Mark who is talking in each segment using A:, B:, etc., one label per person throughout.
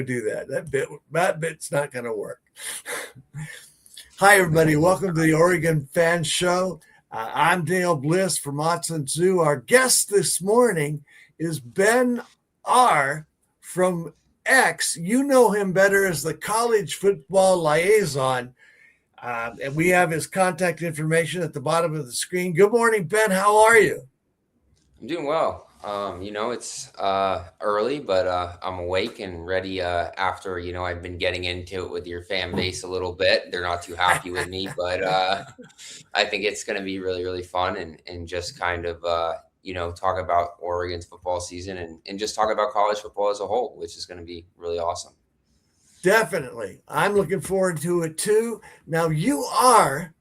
A: do that. That bit's not going to work. Hi, everybody. Welcome to the Oregon Fan Show. I'm Dale Bliss from Otson Zoo. Our guest this morning is Ben R. from X. You know him better as the college football liaison. And we have his contact information at the bottom of the screen. Good morning, Ben. How are you?
B: I'm doing well. It's early, but I'm awake and ready after, I've been getting into it with your fan base a little bit. They're not too happy with me, but I think it's going to be really, really fun and just kind of, talk about Oregon's football season and just talk about college football as a whole, which is going to be really awesome.
A: Definitely. I'm looking forward to it too. Now, you are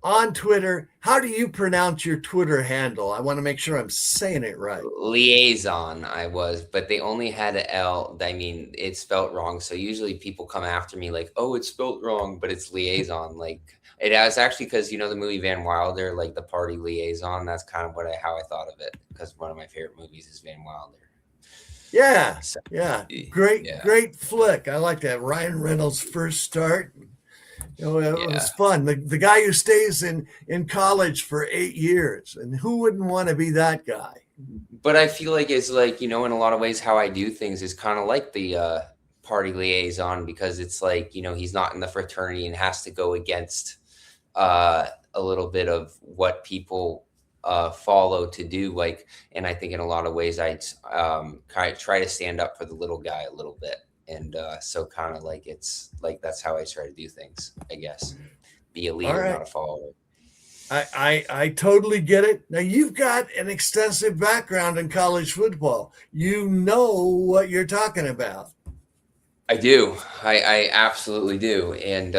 A: on Twitter. How do you pronounce your Twitter handle? I want to make sure I'm saying it right.
B: Liaison, I was, but they only had an L. I mean, it's spelt wrong. So usually people come after me like, oh, it's spelt wrong, but it's liaison. Like it has actually because the movie Van Wilder, like the party liaison. That's kind of how I thought of it because one of my favorite movies is Van Wilder.
A: Yeah, great flick. I like that. Ryan Reynolds' first start. It was fun. The guy who stays in college for 8 years, and who wouldn't want to be that guy?
B: But I feel like it's like, in a lot of ways how I do things is kind of like the party liaison because it's like, he's not in the fraternity and has to go against a little bit of what people follow to do. Like, and I think in a lot of ways I try to stand up for the little guy a little bit. And so kind of like it's like that's how I try to do things, I guess. Be a leader, not a follower.
A: I totally get it. Now, you've got an extensive background in college football. You know what you're talking about.
B: I do. I absolutely do. And,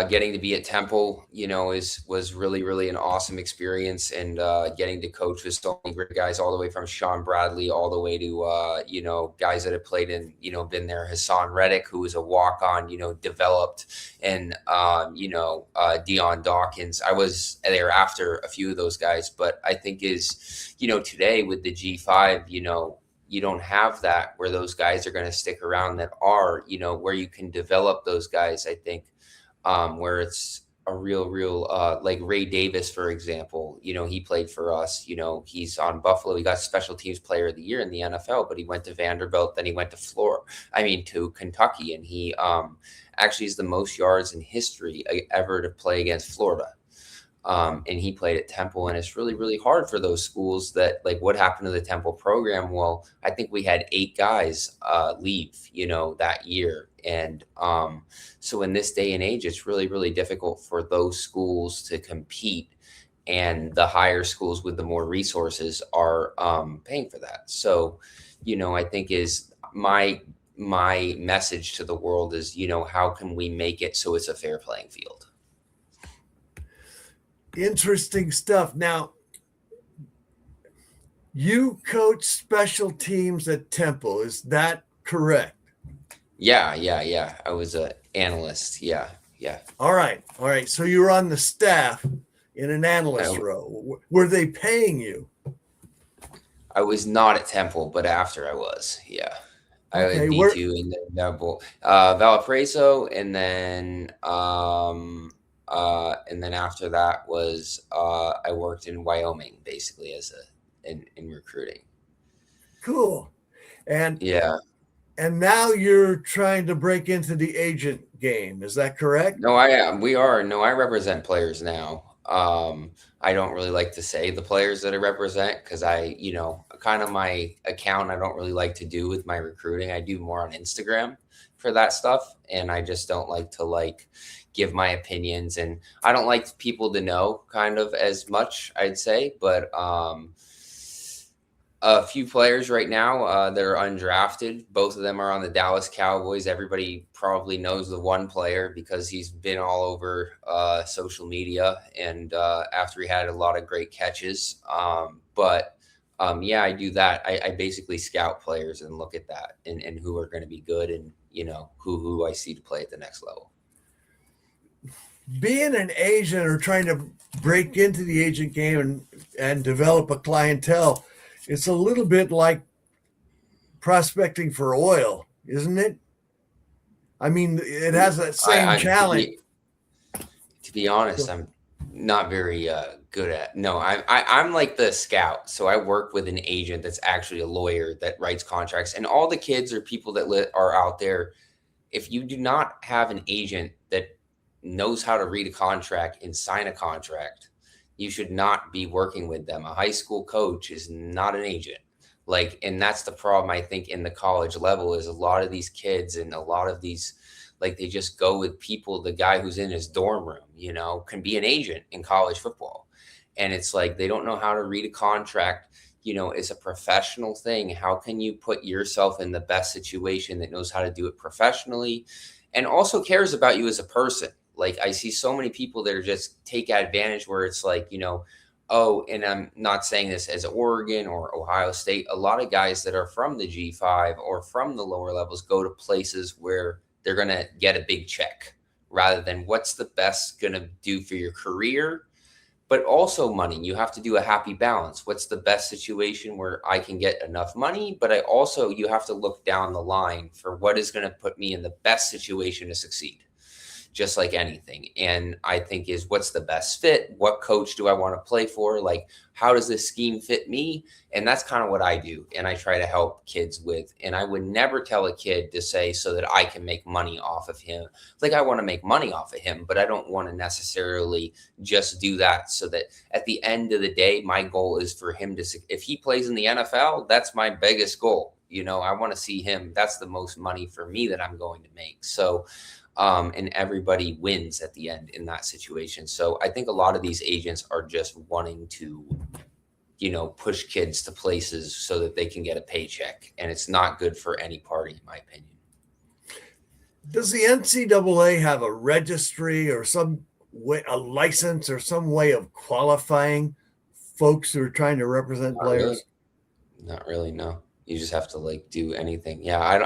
B: getting to be at Temple, was really, really an awesome experience. And getting to coach with so many great guys all the way from Sean Bradley all the way to, guys that have played and, been there. Hassan Reddick, who was a walk-on, developed and, Deion Dawkins. I was there after a few of those guys. But I think today with the G5, you don't have that where those guys are going to stick around that are, where you can develop those guys, I think, where it's a real, like Ray Davis, for example, he played for us, he's on Buffalo. He got special teams player of the year in the NFL, but he went to Vanderbilt, then he went to Kentucky. And he actually is the most yards in history ever to play against Florida. And he played at Temple, and it's really, really hard for those schools that like what happened to the Temple program. Well, I think we had 8 guys leave, that year. And so in this day and age, it's really, really difficult for those schools to compete. And the higher schools with the more resources are paying for that. So, I think is my message to the world is, how can we make it so it's a fair playing field?
A: Interesting stuff. Now, you coach special teams at Temple. Is that correct?
B: Yeah. I was an analyst. Yeah.
A: All right. So you were on the staff in an analyst role. Were they paying you?
B: I was not at Temple, but after I was. Yeah. I was D2 in the Valparaiso, and then after that was I worked in Wyoming basically as in recruiting.
A: Cool. And
B: yeah.
A: And now you're trying to break into the agent game. Is that correct?
B: No, I am. We are. No, I represent players now. I don't really like to say the players that I represent because kind of my account I don't really like to do with my recruiting. I do more on Instagram for that stuff. And I just don't like to give my opinions, and I don't like people to know kind of as much, I'd say, but a few players right now that are undrafted. Both of them are on the Dallas Cowboys. Everybody probably knows the one player because he's been all over social media, and after he had a lot of great catches. I do that. I basically scout players and look at that and who are going to be good and, who I see to play at the next level.
A: Being an agent or trying to break into the agent game and develop a clientele, it's a little bit like prospecting for oil, isn't it? I mean, it has that same
B: I
A: challenge.
B: to be honest, I'm not very good at. No, I'm like the scout. So I work with an agent that's actually a lawyer that writes contracts, and all the kids or people that are out there. If you do not have an agent that knows how to read a contract and sign a contract, you should not be working with them. A high school coach is not an agent. Like, and that's the problem I think in the college level is a lot of these kids and a lot of these, like, they just go with people. The guy who's in his dorm room, can be an agent in college football. And it's like they don't know how to read a contract. It's a professional thing. How can you put yourself in the best situation that knows how to do it professionally and also cares about you as a person? Like, I see so many people that are just take advantage where it's like, oh, and I'm not saying this as Oregon or Ohio State. A lot of guys that are from the G5 or from the lower levels go to places where they're going to get a big check rather than what's the best going to do for your career, but also money. You have to do a happy balance. What's the best situation where I can get enough money, but you have to look down the line for what is going to put me in the best situation to succeed, just like anything. And I think is what's the best fit? What coach do I want to play for? Like, how does this scheme fit me? And that's kind of what I do. And I try to help kids with, and I would never tell a kid to say, so that I can make money off of him. Like, I want to make money off of him, but I don't want to necessarily just do that so that at the end of the day, my goal is for him to, if he plays in the NFL, that's my biggest goal. I want to see him. That's the most money for me that I'm going to make. So, and everybody wins at the end in that situation. So I think a lot of these agents are just wanting to, push kids to places so that they can get a paycheck. And it's not good for any party, in my opinion.
A: Does the NCAA have a registry or some way, a license or some way of qualifying folks who are trying to represent
B: Not
A: players?
B: really. Not really, no. You just have to do anything. Yeah, I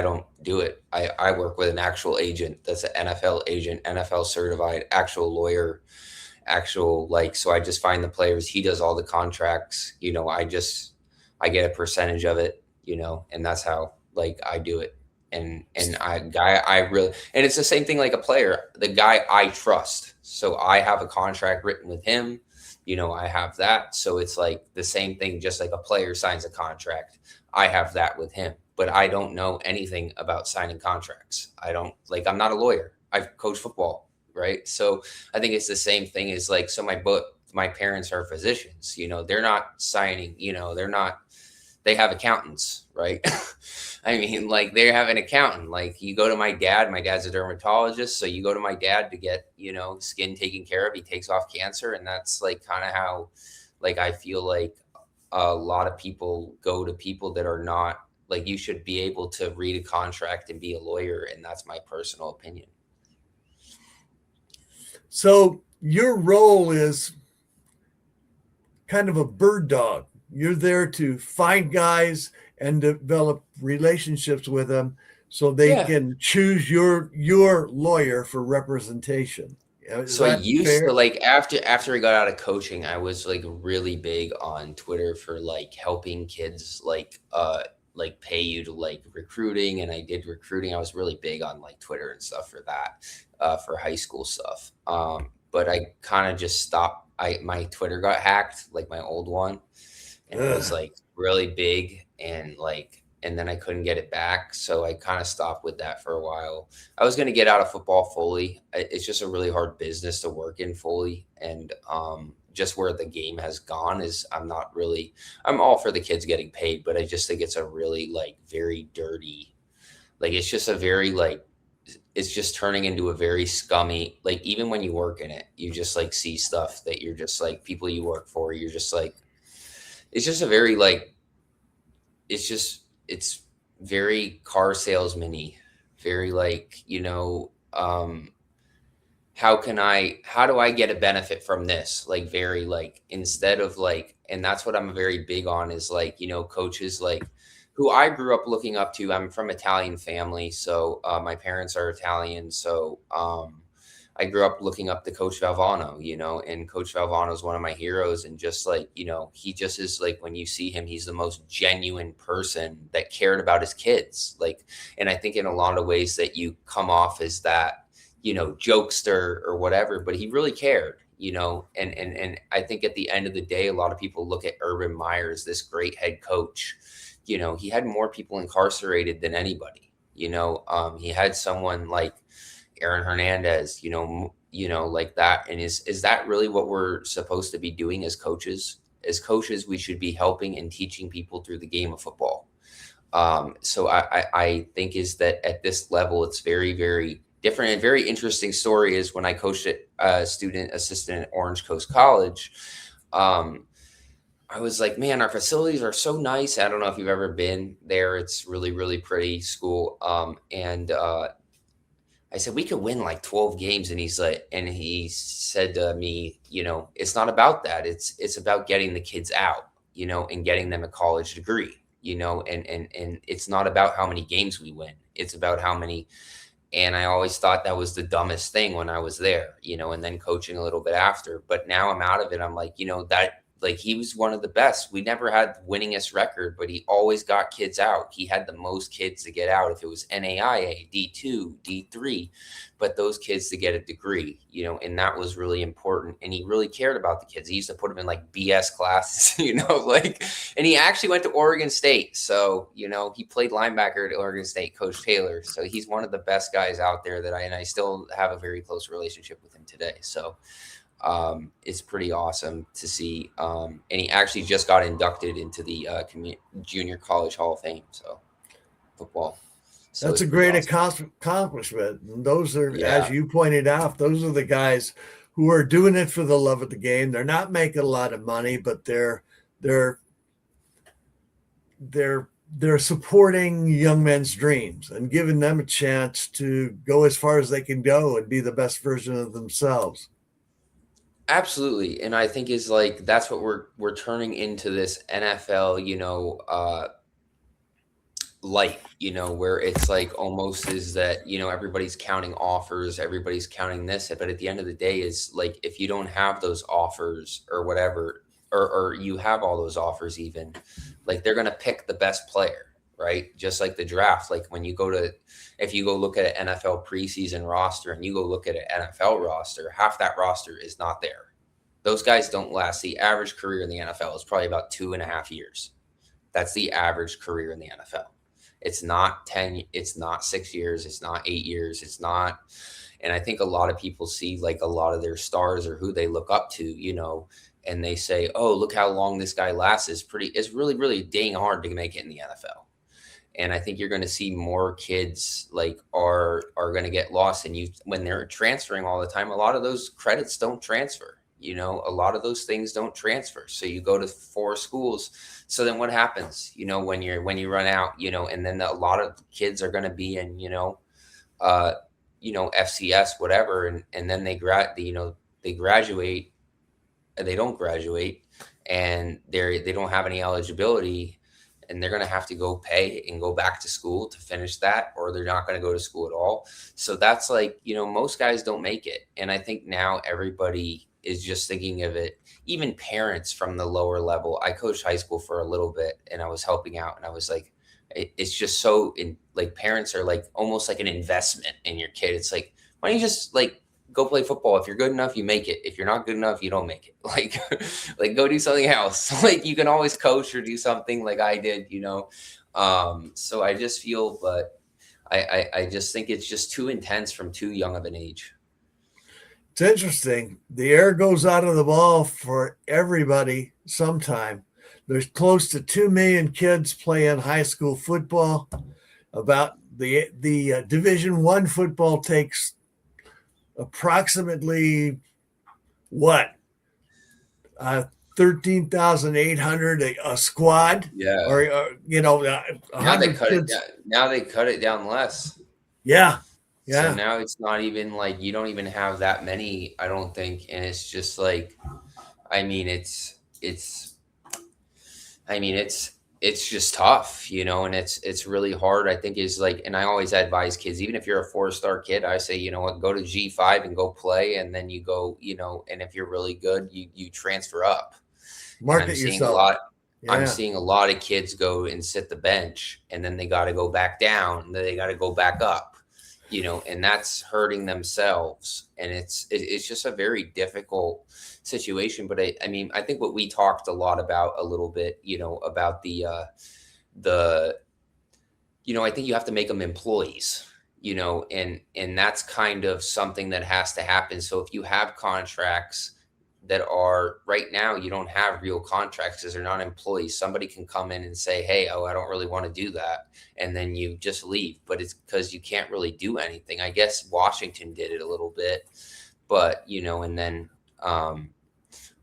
B: don't do it. I work with an actual agent that's an NFL agent, NFL certified, actual lawyer, so I just find the players. He does all the contracts. I get a percentage of it, and that's how I do it. And it's the same thing like a player, the guy I trust. So I have a contract written with him. I have that. So it's like the same thing, just like a player signs a contract. I have that with him, but I don't know anything about signing contracts. I'm not a lawyer. I've coached football, right? So I think it's the same thing as so my parents are physicians, they're not signing, they have accountants, right? I mean, they have an accountant. You go to my dad's a dermatologist. So you go to my dad to get, skin taken care of. He takes off cancer. And that's kind of how, I feel like a lot of people go to people that are not you should be able to read a contract and be a lawyer. And that's my personal opinion.
A: So your role is kind of a bird dog. You're there to find guys and develop relationships with them so they can choose your lawyer for representation.
B: So I used to after I got out of coaching, I was really big on Twitter for helping kids pay you to recruiting, and I did recruiting. I was really big on Twitter and stuff for that, for high school stuff. But I kind of just stopped. My Twitter got hacked, my old one, and it was really big and then I couldn't get it back. So I kind of stopped with that for a while. I was going to get out of football fully. It's just a really hard business to work in fully. And just where the game has gone is I'm all for the kids getting paid, but I just think it's a really very dirty, it's just a very it's just turning into a very scummy, even when you work in it, you just see stuff that you're just people you work for, you're just it's just a very it's very car salesman-y, very how do I get a benefit from this? Very instead of and that's what I'm very big on is coaches who I grew up looking up to. I'm from Italian family. So my parents are Italian. So I grew up looking up to Coach Valvano, and Coach Valvano is one of my heroes. And just like, he just is like, when you see him, he's the most genuine person that cared about his kids. Like, and I think in a lot of ways that you come off as that, jokester or whatever, but he really cared, and I think at the end of the day, a lot of people look at Urban Meyer as this great head coach. He had more people incarcerated than anybody. He had someone like Aaron Hernandez, like that. And is that really what we're supposed to be doing as coaches? As coaches, we should be helping and teaching people through the game of football. So I think is that at this level, it's very, very different. And very interesting story is when I coached at student assistant at Orange Coast College. I was like, man, our facilities are so nice. I don't know if you've ever been there. It's really, really pretty school. And I said, we could win like 12 games. And he said to me, it's not about that. It's about getting the kids out, and getting them a college degree, and it's not about how many games we win. It's about how many. And I always thought that was the dumbest thing when I was there, and then coaching a little bit after. But now I'm out of it. I'm like, that like he was one of the best. We never had the winningest record, but he always got kids out. He had the most kids to get out if it was NAIA, D2, D3, but those kids to get a degree, and that was really important. And he really cared about the kids. He used to put them in like BS classes, and he actually went to Oregon State. So, he played linebacker at Oregon State, Coach Taylor. So he's one of the best guys out there and I still have a very close relationship with him today. So, it's pretty awesome to see. And he actually just got inducted into the Junior College Hall of Fame. So football. So
A: that's a great awesome accomplishment. And those are,
B: Yeah.
A: as you pointed out, those are the guys who are doing it for the love of the game. They're not making a lot of money, but they're supporting young men's dreams and giving them a chance to go as far as they can go and be the best version of themselves.
B: Absolutely. And I think is like, that's what we're turning into this NFL, light, where it's like almost is that, everybody's counting offers, everybody's counting this, but at the end of the day is like, if you don't have those offers or whatever, or you have all those offers, even like they're going to pick the best player, right? Just like the draft. Like if you go look at an NFL preseason roster and you go look at an NFL roster, half that roster is not there. Those guys don't last. The average career in the NFL is probably about 2.5 years. That's the average career in the NFL. It's not 10, it's not 6 years, it's not 8 years, it's not. And I think a lot of people see like a lot of their stars or who they look up to, and they say, oh, look how long this guy lasts. It's really, really dang hard to make it in the NFL. And I think you're going to see more kids like are going to get lost. And when they're transferring all the time, a lot of those credits don't transfer. A lot of those things don't transfer. So you go to 4 schools. So then what happens, when you run out, and then a lot of kids are going to be in, FCS, whatever. And then they graduate and they don't graduate and they don't have any eligibility, and they're going to have to go pay and go back to school to finish that, or they're not going to go to school at all. So that's like, most guys don't make it. And I think now everybody is just thinking of it, even parents from the lower level. I coached high school for a little bit and I was helping out, and I was like, it's just so like parents are like almost like an investment in your kid. It's like, why don't you just like go play football? If you're good enough, you make it. If you're not good enough, you don't make it. Like go do something else. Like you can always coach or do something like I did, So I just feel, but I just think it's just too intense from too young of an age.
A: It's interesting. The air goes out of the ball for everybody sometime. There's close to 2 million kids playing high school football. About the Division I football takes approximately 13,800 a squad.
B: Yeah.
A: Or
B: 100
A: kids.
B: Now they cut it down less.
A: Yeah.
B: So now it's not even like you don't even have that many, I don't think. And it's just like, it's it's just tough, and it's really hard. I think is like, and I always advise kids, even if you're a 4-star kid, I say, you know what, go to G5 and go play, and then you go, and if you're really good, you transfer up. And
A: Market yourself.
B: I'm
A: Yeah.
B: seeing a lot of kids go and sit the bench, and then they got to go back down, and then they got to go back up, and that's hurting themselves. And it's just a very difficult situation. But I mean, I think what we talked a lot about a little bit, about the I think you have to make them employees, and that's kind of something that has to happen. So if you have contracts that are right now, you don't have real contracts because they're not employees. Somebody can come in and say, hey, oh, I don't really want to do that. And then you just leave. But it's because you can't really do anything. I guess Washington did it a little bit, but, and then,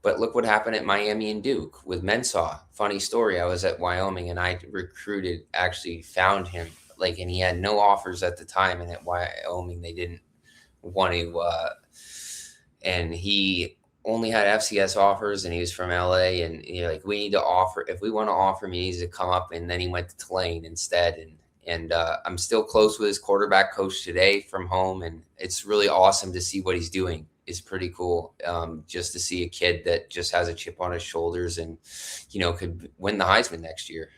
B: but look what happened at Miami and Duke with Mensah. Funny story. I was at Wyoming and I actually found him, and he had no offers at the time. And at Wyoming, they didn't want to, and he only had FCS offers, and he was from LA. And we need to offer, if we want to offer him, he needs to come up. And then he went to Tulane instead. And I'm still close with his quarterback coach today from home. And it's really awesome to see what he's doing. It's pretty cool, just to see a kid that just has a chip on his shoulders and, could win the Heisman next year.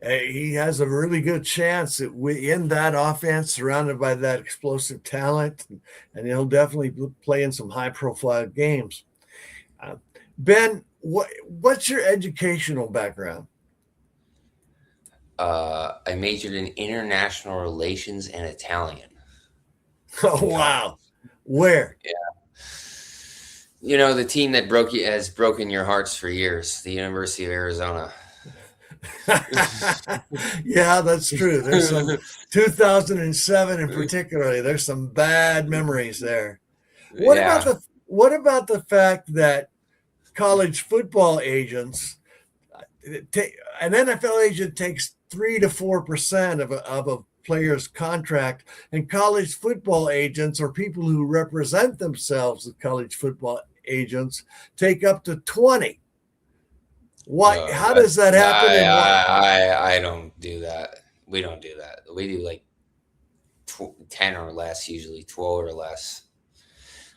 A: He has a really good chance in that offense, surrounded by that explosive talent, and he'll definitely play in some high-profile games. Ben, what's your educational background?
B: I majored in international relations and Italian.
A: Oh, wow. Where?
B: Yeah. The team that has broken your hearts for years, the University of Arizona.
A: Yeah, that's true. There's some 2007 in particular. There's some bad memories there. What about the fact that college football agents, an NFL agent takes 3 to 4% of a player's contract, and college football agents, or people who represent themselves as college football agents, take up to 20? Why? How does that happen?
B: I don't do that. We don't do that. We do like 10 or less, usually 12 or less.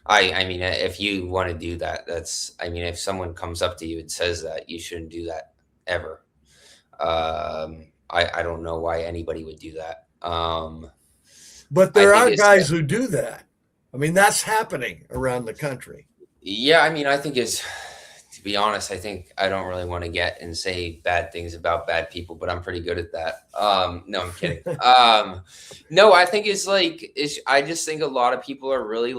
B: I mean, if you want to do that, if someone comes up to you and says that, you shouldn't do that ever. I don't know why anybody would do that.
A: But there are guys who do that. I mean, that's happening around the country.
B: Yeah, I think to be honest, I think I don't really want to get and say bad things about bad people, but I'm pretty good at that. No, I'm kidding. No, I think I just think a lot of people are really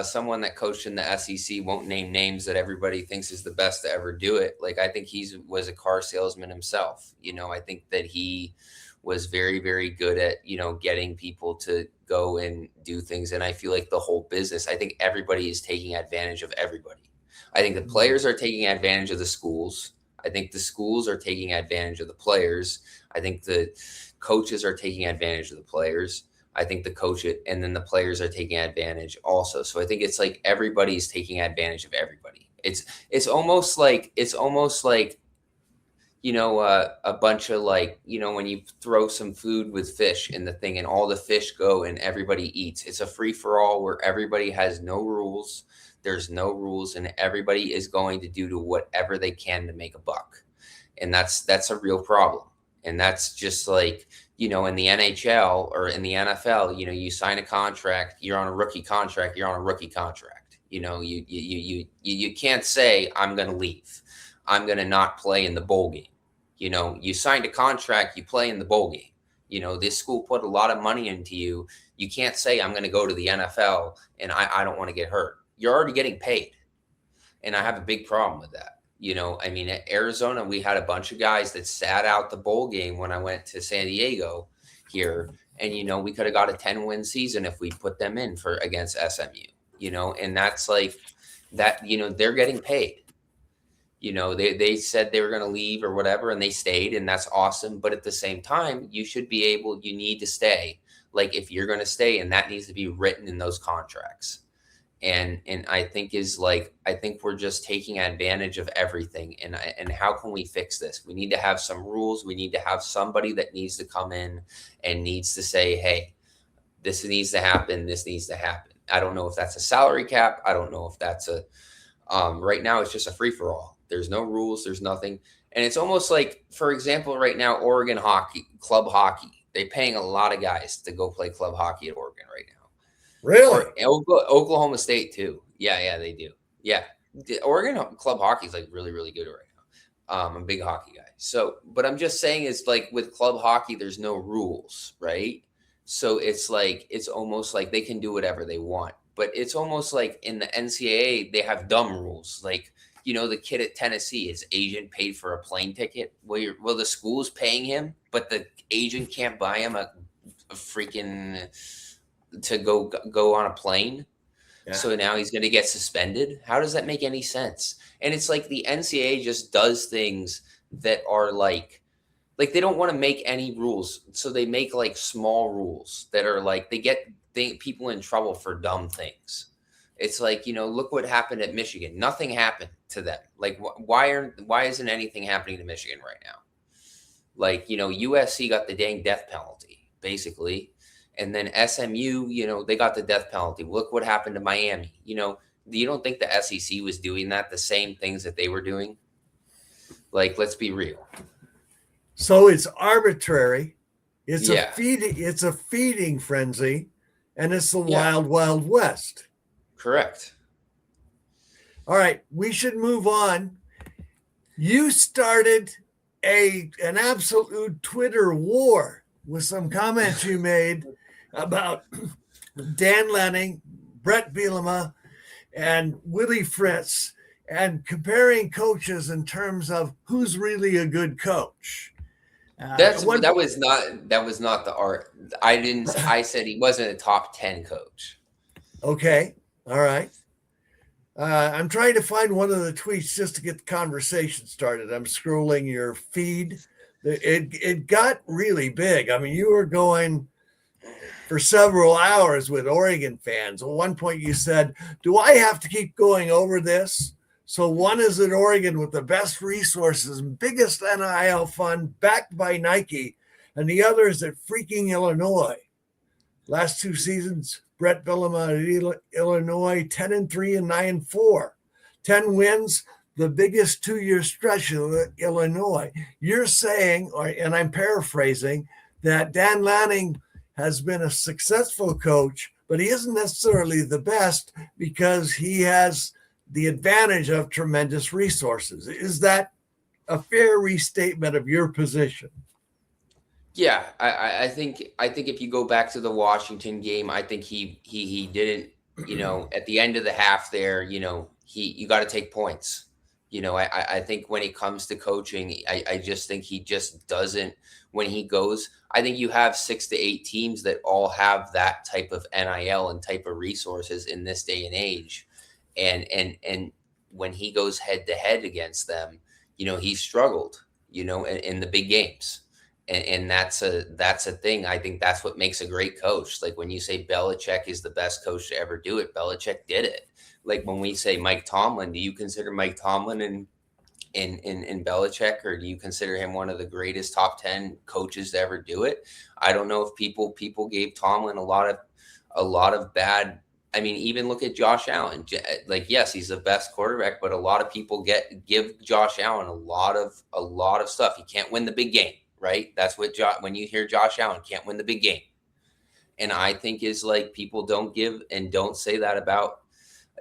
B: someone that coached in the SEC, won't name names, that everybody thinks is the best to ever do it. I think he was a car salesman himself. I think that he was very, very good at, getting people to go and do things. And I feel like the whole business, I think everybody is taking advantage of everybody. I think the players are taking advantage of the schools. I think the schools are taking advantage of the players. I think the coaches are taking advantage of the players. I think and then the players are taking advantage also. So I think it's like everybody's taking advantage of everybody. It's almost like a bunch of when you throw some food with fish in the thing and all the fish go and everybody eats. It's a free for all where everybody has no rules. There's no rules, and everybody is going to do whatever they can to make a buck. And that's a real problem. And that's just in the NHL or in the NFL, you sign a contract, you're on a rookie contract, you can't say, I'm going to leave. I'm going to not play in the bowl game. You signed a contract, you play in the bowl game. This school put a lot of money into you. You can't say, I'm going to go to the NFL and I don't want to get hurt. You're already getting paid. And I have a big problem with that. At Arizona, we had a bunch of guys that sat out the bowl game when I went to San Diego here. And, we could have got a 10-win season if we put them in against SMU, and that's that, they're getting paid. They said they were going to leave or whatever, and they stayed, and that's awesome. But at the same time, you need to stay. If you're going to stay, and that needs to be written in those contracts. and I think is like I think we're just taking advantage of everything. And how can we fix this? We need to have some rules. We need to have somebody that needs to come in and needs to say, hey, this needs to happen. This needs to happen. I don't know if that's a salary cap. I don't know if that's a right now it's just a free for all. There's no rules. There's nothing. And it's almost like, for example, right now, Oregon hockey, club hockey, they're paying a lot of guys to go play club hockey at Oregon right now.
A: Really?
B: Or Oklahoma State too. Yeah, they do. Yeah, the Oregon club hockey is like really, really good right now. I'm a big hockey guy. So, but I'm just saying, is like with club hockey, there's no rules, right? So it's almost like they can do whatever they want. But it's almost like in the NCAA, they have dumb rules. Like, the kid at Tennessee, his agent paid for a plane ticket. Well, the school's paying him, but the agent can't buy him a freaking to go on a plane.
A: Yeah.
B: So now he's going to get suspended. How does that make any sense? And it's like the NCAA just does things that are like they don't want to make any rules, so they make like small rules that are like they get people in trouble for dumb things. It's like, look what happened at Michigan. Nothing happened to them. Like why isn't anything happening to Michigan right now? Like, USC got the dang death penalty basically. And then SMU, they got the death penalty. Look what happened to Miami. You don't think the SEC was doing that, the same things that they were doing? Like, let's be real.
A: So it's arbitrary. It's
B: Yeah.
A: It's a feeding frenzy, and it's the wild, wild west.
B: Correct.
A: All right, we should move on. You started an absolute Twitter war with some comments you made about Dan Lanning, Brett Bielema, and Willie Fritz, and comparing coaches in terms of who's really a good coach.
B: That was not the art. I said he wasn't a top 10 coach.
A: Okay. All right. I'm trying to find one of the tweets just to get the conversation started. I'm scrolling your feed. It got really big. I mean, you were going for several hours with Oregon fans. At one point you said, do I have to keep going over this? So one is at Oregon with the best resources and biggest NIL fund backed by Nike, and the other is at freaking Illinois. Last 2 seasons, Brett Bielema at Illinois, 10-3 and 9-4. 10 wins, the biggest 2-year stretch of Illinois. You're saying, and I'm paraphrasing, that Dan Lanning has been a successful coach, but he isn't necessarily the best because he has the advantage of tremendous resources. Is that a fair restatement of your position?
B: Yeah, I think if you go back to the Washington game, I think he didn't, at the end of the half there, you got to take points. I think when it comes to coaching, I just think he just doesn't. When he goes, I think you have 6 to 8 teams that all have that type of NIL and type of resources in this day and age. And when he goes head to head against them, he struggled, in the big games. And that's a thing. I think that's what makes a great coach. Like when you say Belichick is the best coach to ever do it, Belichick did it. Like when we say Mike Tomlin, do you consider Mike Tomlin in Belichick, or do you consider him one of the greatest top 10 coaches to ever do it? I don't know if people gave Tomlin a lot of bad. I mean, even look at Josh Allen. Like, yes, he's the best quarterback, but a lot of people give Josh Allen a lot of stuff. He can't win the big game, right? That's what when you hear Josh Allen can't win the big game, and I think is like people don't give and don't say that about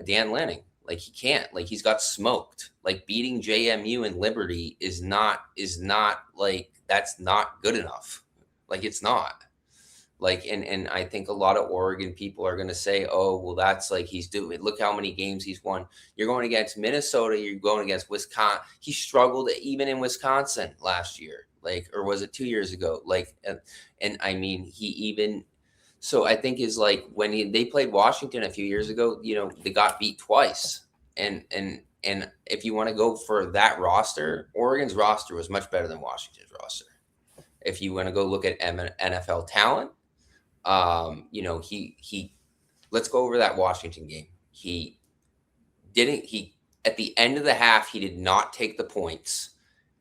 B: Dan Lanning. Like he can't. Like he's got smoked. Like beating JMU and Liberty is not like that's not good enough. Like it's not. Like and I think a lot of Oregon people are going to say, "Oh, well, that's like he's doing. Look how many games he's won. You're going against Minnesota. You're going against Wisconsin. He struggled even in Wisconsin last year, like, or was it 2 years ago? Like, and I mean, he even. So I think is like when they played Washington a few years ago, they got beat twice, and if you want to go for that roster, Oregon's roster was much better than Washington's roster. If you want to go look at NFL talent. He let's go over that Washington game. He didn't. He at the end of the half, he did not take the points.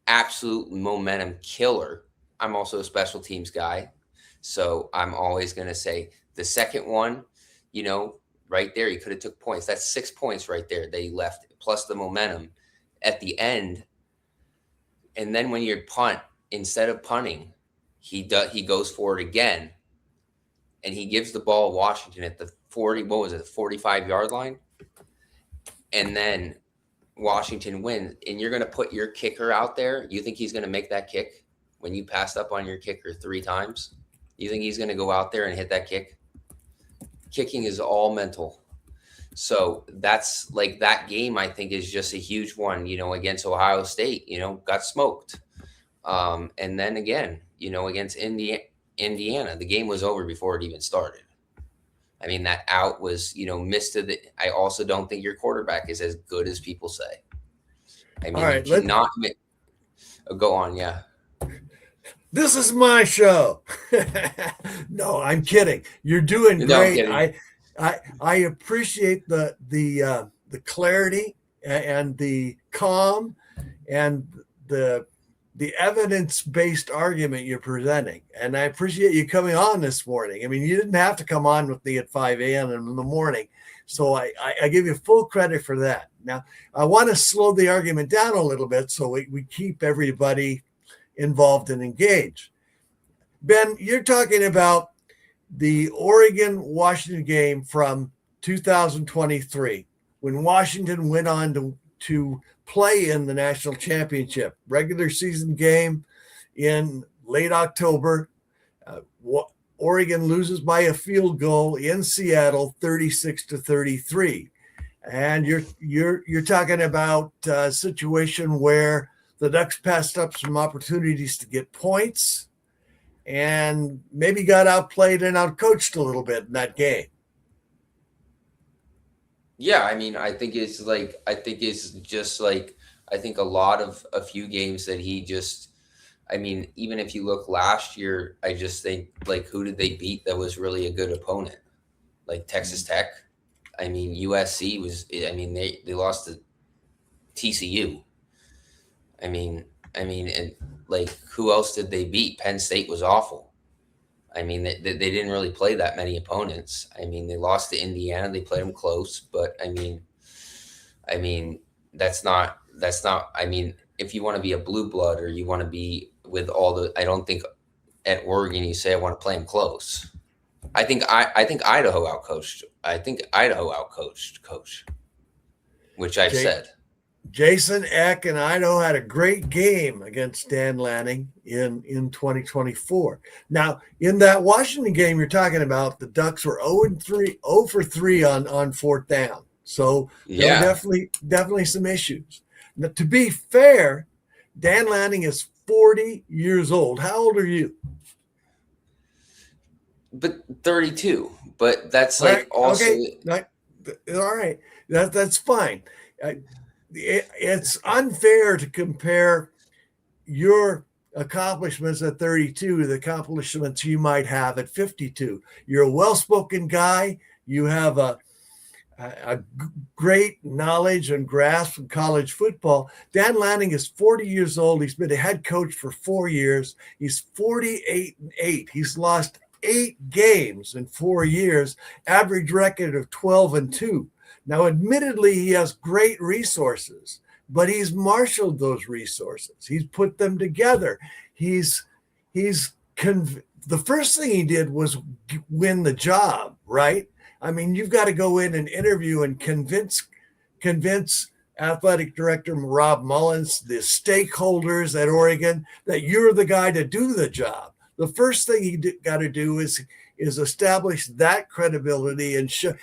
B: Absolute momentum killer. I'm also a special teams guy, so I'm always going to say the second one, right there, he could have took points. That's 6 points right there that he left, plus the momentum at the end. And then when you punt, instead of punting, he goes for it again, and he gives the ball to Washington at the 40. What was it? The 45-yard line, and then Washington wins. And you're going to put your kicker out there. You think he's going to make that kick when you passed up on your kicker 3 times? You think he's going to go out there and hit that kick? Kicking is all mental. So that's like that game, I think, is just a huge one, against Ohio State, got smoked. And then again, against Indiana, the game was over before it even started. I mean, that out was, missed to the. I also don't think your quarterback is as good as people say. I mean,
A: All right,
B: you cannot go on. Yeah.
A: This is my show. No, I'm kidding. You're doing great. I appreciate the clarity and the calm and the evidence-based argument you're presenting. And I appreciate you coming on this morning. I mean, you didn't have to come on with me at 5 a.m. in the morning. So I give you full credit for that. Now, I want to slow the argument down a little bit so we keep everybody involved and engaged. Ben, you're talking about the Oregon-Washington game from 2023 when Washington went on to play in the national championship regular season game in late October. Oregon loses by a field goal in Seattle, 36-33. And you're talking about a situation where the Ducks passed up some opportunities to get points and maybe got outplayed and outcoached a little bit in that game.
B: Yeah, I mean, I think it's just like, I think a few games that he just, I mean, even if you look last year, I just think, like, who did they beat that was really a good opponent? Like Texas Tech. I mean, USC they lost to TCU. I mean, and like, who else did they beat? Penn State was awful. I mean, they didn't really play that many opponents. I mean, they lost to Indiana. They played them close, but I mean, that's not. I mean, if you want to be a blue blood or you want to be with all the, I don't think at Oregon you say I want to play them close. I think Idaho outcoached. I think Idaho outcoached Coach, which I've said.
A: Jason Eck and Idaho had a great game against Dan Lanning in 2024. Now, in that Washington game you're talking about, the Ducks were 0 for 3 on fourth down. So there were definitely some issues. Now, to be fair, Dan Lanning is 40 years old. How old are you?
B: But 32. But that's like right. Also
A: okay. All right. That's fine. It's unfair to compare your accomplishments at 32 to the accomplishments you might have at 52. You're a well-spoken guy. You have a great knowledge and grasp of college football. Dan Lanning is 40 years old. He's been a head coach for 4 years. He's 48-8. He's lost 8 games in 4 years, average record of 12-2. Now, admittedly, he has great resources, but he's marshaled those resources. He's put them together. The first thing he did was win the job, right? I mean, you've got to go in and interview and convince athletic director Rob Mullins, the stakeholders at Oregon, that you're the guy to do the job. The first thing he got to do is establish that credibility and show.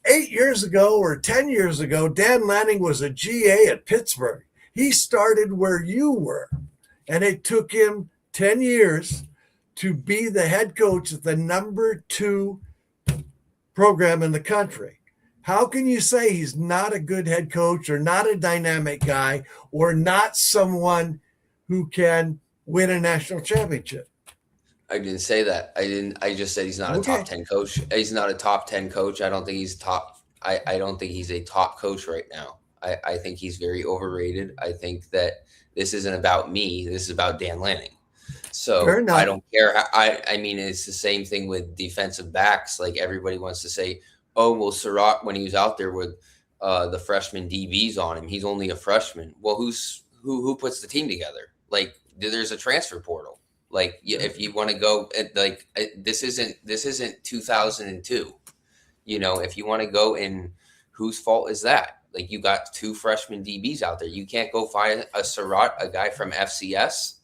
A: 8 years ago or 10 years ago, Dan Lanning was a GA at Pittsburgh. He started where you were, and it took him 10 years to be the head coach of the number 2 program in the country. How can you say he's not a good head coach or not a dynamic guy or not someone who can win a national championship?
B: I didn't say that. I just said he's not a top 10 coach. He's not a top 10 coach. I don't think he's top. I don't think he's a top coach right now. I think he's very overrated. I think that this isn't about me. This is about Dan Lanning.
A: Fair
B: So I
A: enough.
B: don't care. I mean, it's the same thing with defensive backs. Like everybody wants to say, oh, well, Surratt, when he was out there with the freshman DBs on him, he's only a freshman. Well, who puts the team together? Like there's a transfer portal. Like if you want to go, this isn't 2002. If you want to go in, whose fault is that? Like you got two freshman DBs out there. You can't go find a Surratt, a guy from FCS.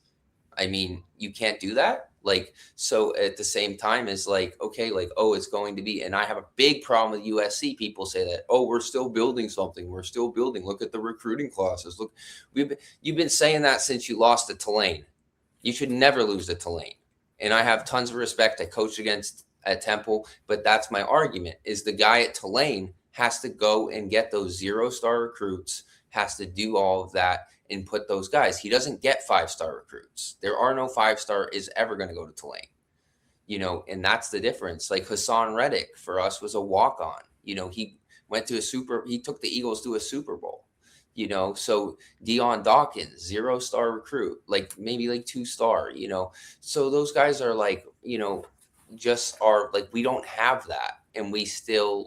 B: I mean, you can't do that. Like, so at the same time is like, okay, like, oh, it's going to be, and I have a big problem with USC. People say that, oh, we're still building something. We're still building. Look at the recruiting classes. Look, you've been saying that since you lost to Tulane. You should never lose to Tulane. And I have tons of respect. I coached against at Temple, but that's my argument is the guy at Tulane has to go and get those 0-star recruits, has to do all of that and put those guys. He doesn't get 5-star recruits. There are no 5-star is ever going to go to Tulane, and that's the difference. Like Hassan Reddick for us was a walk-on. He went to he took the Eagles to a Super Bowl. So Deion Dawkins, 0-star recruit, like maybe like 2-star, so those guys are like, just are like, we don't have that. And we still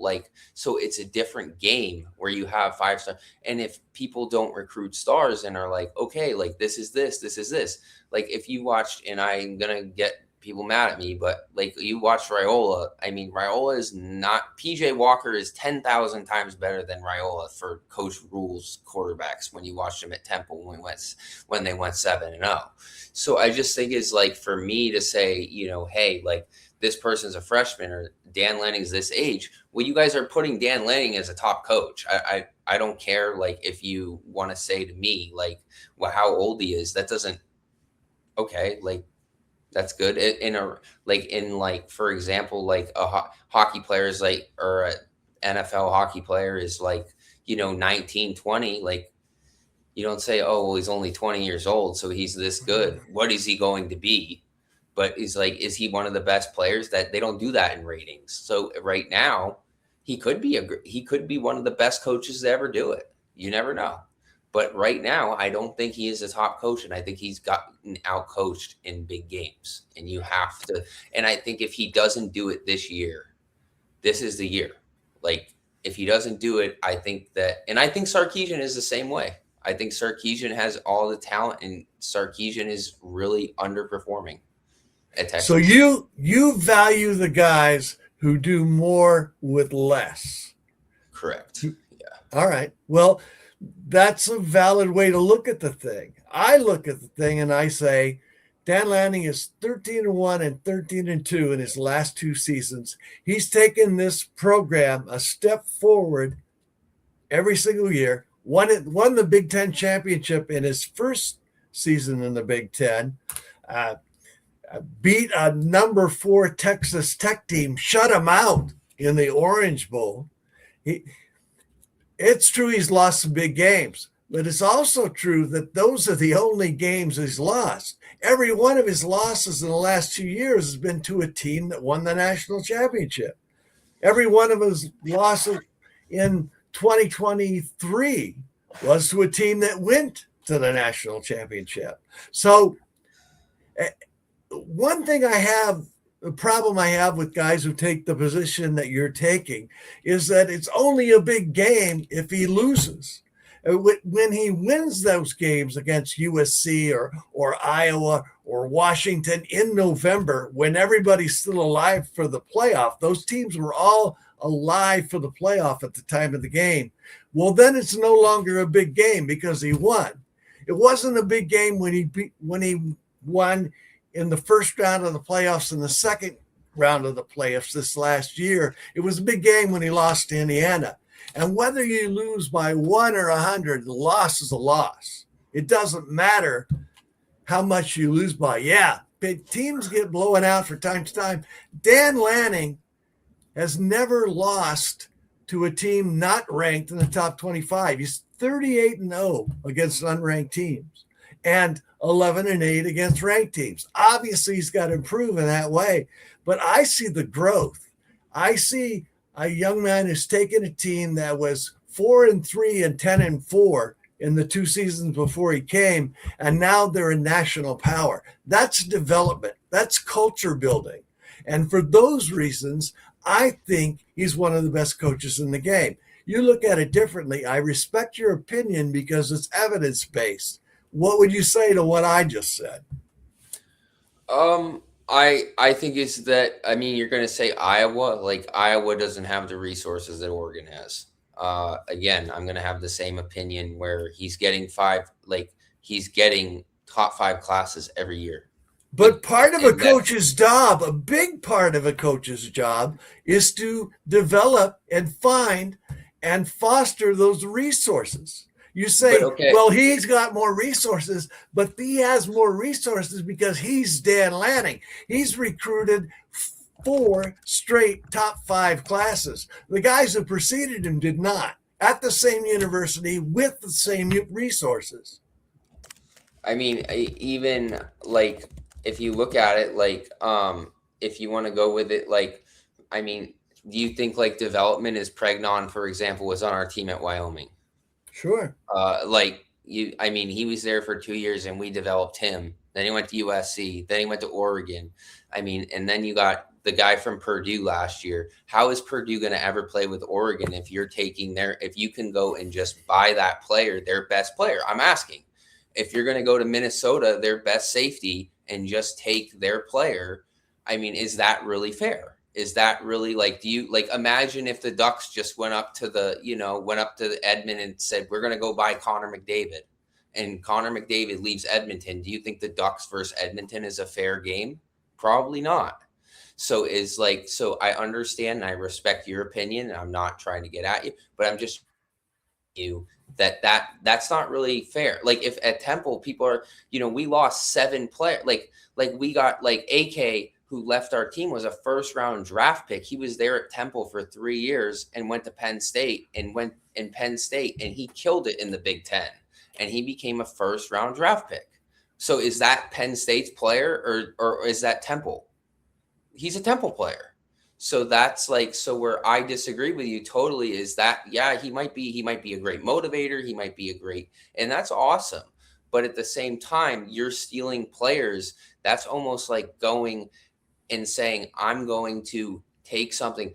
B: so it's a different game where you have 5-star. And if people don't recruit stars and are like, okay, like this is this, like if you watched, and I'm going to get people mad at me, but like you watch Raiola. I mean, Raiola is not, PJ Walker is 10,000 times better than Raiola for Coach Rule's quarterbacks when you watched him at Temple when they went 7-0. So I just think it's like for me to say, hey, like this person's a freshman or Dan Lanning's this age. Well, you guys are putting Dan Lanning as a top coach. I don't care. Like if you want to say to me, like, well, how old he is, that doesn't, okay. Like, that's good. For example, like a hockey player is like, or an NFL hockey player is like, 19, 20. Like you don't say, oh, well, he's only 20 years old, so he's this good. What is he going to be? But he's like, is he one of the best players? That they don't do that in ratings. So right now, he could be one of the best coaches to ever do it. You never know. But right now, I don't think he is a top coach, and I think he's gotten out-coached in big games. And you have to – and I think if he doesn't do it this year, this is the year. Like, if he doesn't do it, I think that – and I think Sarkisian is the same way. I think Sarkisian has all the talent, and Sarkisian is really underperforming at Texas.
A: So you value the guys who do more with less.
B: Correct. Yeah.
A: All right. Well – that's a valid way to look at the thing. I look at the thing and I say, Dan Lanning is 13-1 and 13-2 in his last 2 seasons. He's taken this program a step forward every single year. Won the Big Ten championship in his first season in the Big Ten. Beat a number 4 Texas Tech team, shut him out in the Orange Bowl. It's true he's lost some big games, but it's also true that those are the only games he's lost. Every one of his losses in the last 2 years has been to a team that won the national championship. Every one of his losses in 2023 was to a team that went to the national championship. So one thing the problem I have with guys who take the position that you're taking is that it's only a big game if he loses. When he wins those games against USC or Iowa or Washington in November, when everybody's still alive for the playoff, those teams were all alive for the playoff at the time of the game. Well, then it's no longer a big game because he won. It wasn't a big game when he won in the first round of the playoffs and the second round of the playoffs this last year. It was a big game when he lost to Indiana. And whether you lose by 1 or 100, the loss is a loss. It doesn't matter how much you lose by. Yeah, big teams get blown out from time to time. Dan Lanning has never lost to a team not ranked in the top 25. He's 38-0 against unranked teams and 11-8 against ranked teams. Obviously, he's got to improve in that way, but I see the growth. I see a young man who's taken a team that was 4-3 and 10-4 in the 2 seasons before he came, and now they're a national power. That's development. That's culture building. And for those reasons, I think he's one of the best coaches in the game. You look at it differently. I respect your opinion because it's evidence based. What would you say to what I just said?
B: I think it's that, I mean, you're going to say Iowa, like Iowa doesn't have the resources that Oregon has. Again, I'm going to have the same opinion where he's getting top five classes every year.
A: But part of a
B: And that,
A: coach's job, a big part of a coach's job, is to develop and find and foster those resources. You
B: but
A: say,
B: okay,
A: well, he's got more resources, but he has more resources because he's Dan Lanning. He's recruited 4 straight top 5 classes. The guys who preceded him did not, at the same university with the same resources.
B: I mean, even like if you look at it, like if you want to go with it, like I mean, do you think like development is Pregnon, for example, was on our team at Wyoming?
A: Sure.
B: I mean, he was there for 2 years and we developed him. Then he went to USC. Then he went to Oregon. I mean, and then you got the guy from Purdue last year. How is Purdue going to ever play with Oregon if if you can go and just buy that player, their best player? I'm asking. If you're going to go to Minnesota, their best safety, and just take their player, I mean, is that really fair? Is that really like, do you like imagine if the Ducks just went up to Edmond and said, we're going to go buy Connor McDavid, and Connor McDavid leaves Edmonton? Do you think the Ducks versus Edmonton is a fair game? Probably not. So I understand and I respect your opinion, and I'm not trying to get at you, but I'm just you that's not really fair. Like if at Temple people are, we lost 7 players. Like we got like AK, who left our team, was a first round draft pick. He was there at Temple for 3 years and went to Penn State and he killed it in the Big Ten, and he became a first round draft pick. So is that Penn State's player or is that Temple? He's a Temple player. So that's like, so where I disagree with you totally is that, yeah, he might be a great motivator. He might be and that's awesome. But at the same time, you're stealing players. That's almost like going and saying, I'm going to take something.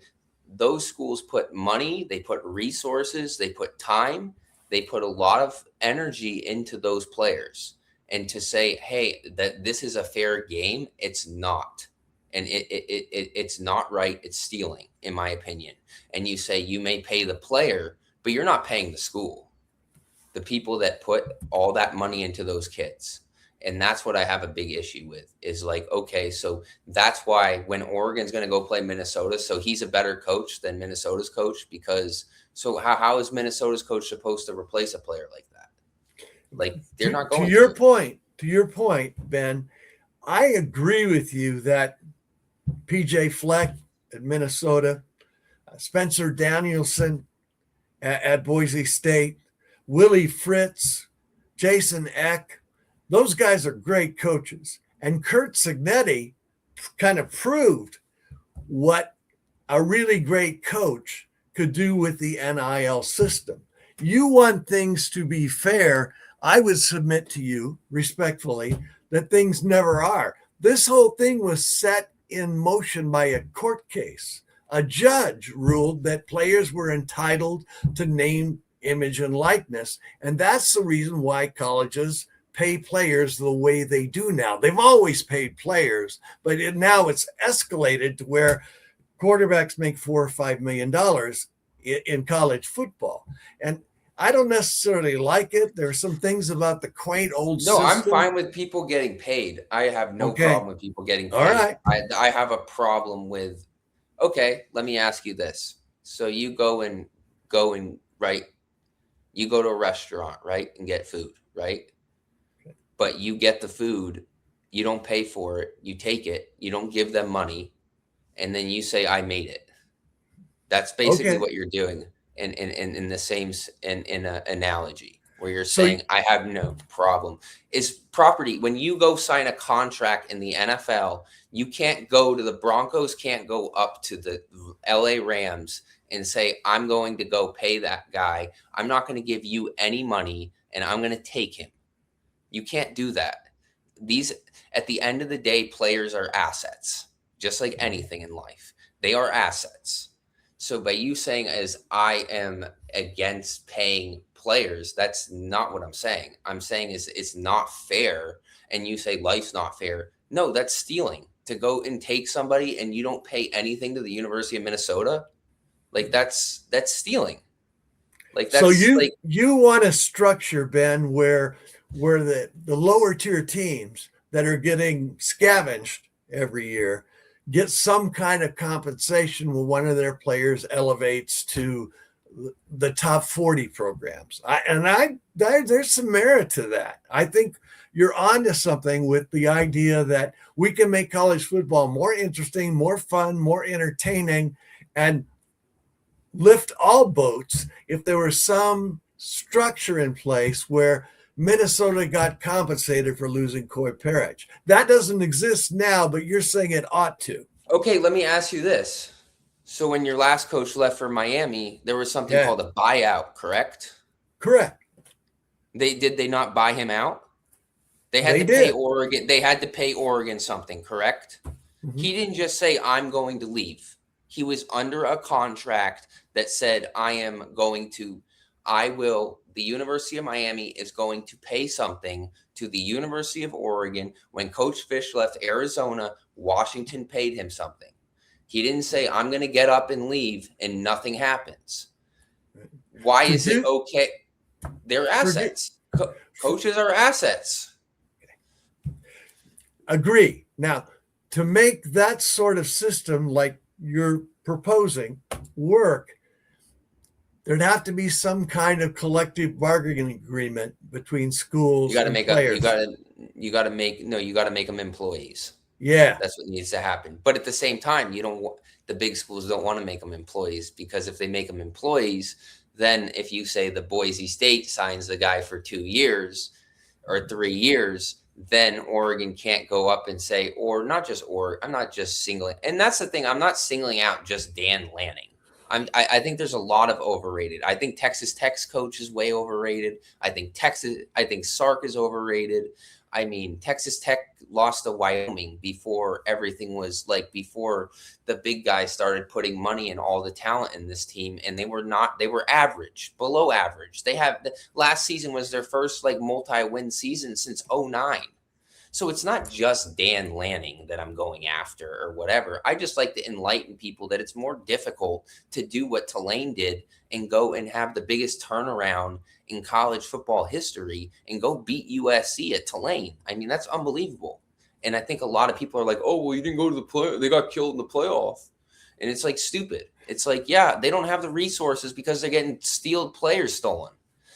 B: Those schools put money, they put resources, they put time, they put a lot of energy into those players. And to say, hey, that this is a fair game, it's not. And it's not right. It's stealing, in my opinion. And you say you may pay the player, but you're not paying the school, the people that put all that money into those kids. And that's what I have a big issue with, is like, okay, so that's why when Oregon's going to go play Minnesota, so he's a better coach than Minnesota's coach, because so how is Minnesota's coach supposed to replace a player like that? Like they're not going
A: to your point, Ben, I agree with you that PJ Fleck at Minnesota, Spencer Danielson at Boise State, Willie Fritz, Jason Eck. Those guys are great coaches. And Kurt Signetti kind of proved what a really great coach could do with the NIL system. You want things to be fair. I would submit to you respectfully that things never are. This whole thing was set in motion by a court case. A judge ruled that players were entitled to name, image, and likeness. And that's the reason why colleges pay players the way they do now. They've always paid players, but now it's escalated to where quarterbacks make $4 or $5 million in college football. And I don't necessarily like it. There are some things about the quaint old system.
B: I'm fine with people getting paid. I have no problem with people getting paid.
A: All right.
B: I have a problem with, okay, let me ask you this. So you go and right, you go to a restaurant, right, and get food, right? Okay. But you get the food, you don't pay for it, you take it, you don't give them money, and then you say, I made it. That's basically what you're doing. In the same in an analogy. where you're
A: So
B: saying, I have no problem. Is property, when you go sign a contract in the NFL, you can't go to the Broncos, can't go up to the LA Rams and say, I'm going to go pay that guy. I'm not going to give you any money and I'm going to take him. You can't do that. These, at the end of the day, players are assets, just like anything in life. They are assets. So by you saying as I am against paying players, that's not what I'm saying. I'm saying is it's not fair. And you say life's not fair. No, that's stealing. To go and take somebody and you don't pay anything to the University of Minnesota, like that's stealing. Like
A: so
B: that's
A: you
B: like
A: you want a structure, Ben, where the lower tier teams that are getting scavenged every year get some kind of compensation when one of their players elevates to the top 40 programs. There's some merit to that. I think you're onto something with the idea that we can make college football more interesting, more fun, more entertaining, and lift all boats if there was some structure in place where Minnesota got compensated for losing Coy Parrish. That doesn't exist now, but you're saying it ought to.
B: okay, let me ask you this. So when your last coach left for Miami, there was something
A: Yeah,
B: called a buyout, correct?
A: correct.
B: They not buy him out? They had
A: They
B: to pay
A: did.
B: Oregon. They had to pay Oregon something, correct?
A: Mhm.
B: He didn't just say I'm going to leave. He was under a contract that said I will the University of Miami is going to pay something to the University of Oregon. When Coach Fish left Arizona, Washington paid him something. He didn't say I'm going to get up and leave and nothing happens. Why is it
A: Forget,
B: okay? They're
A: forget,
B: assets. Coaches are assets.
A: agree. Now, to make that sort of system like you're proposing work, there'd have to be some kind of collective bargaining agreement between
B: You
A: schools
B: got to
A: and
B: make a
A: players.
B: you got to make no you got to make them employees.
A: Yeah,
B: That's what needs to happen. But at the same time, you don't the big schools don't want to make them employees, because if they make them employees, then if you say the Boise State signs the guy for 2 years or 3 years, then Oregon can't go up and say, or not just Oregon. I'm not just singling, and that's the thing. I'm not singling out just Dan Lanning. I think there's a lot of overrated. I think Texas Tech's coach is way overrated. I think Sark is overrated. I mean, Texas Tech lost to Wyoming before everything was like before the big guys started putting money and all the talent in this team, and they were average, below average. Last season was their first like multi-win season since '09. So it's not just Dan Lanning that I'm going after or whatever. I just like to enlighten people that it's more difficult to do what Tulane did and go and have the biggest turnaround in college football history and go beat USC at Tulane. I mean, that's unbelievable. And I think a lot of people are like, oh, well, you didn't go to the play. They got killed in the playoff. And it's like stupid. It's like, yeah, they don't have the resources because they're getting players stolen.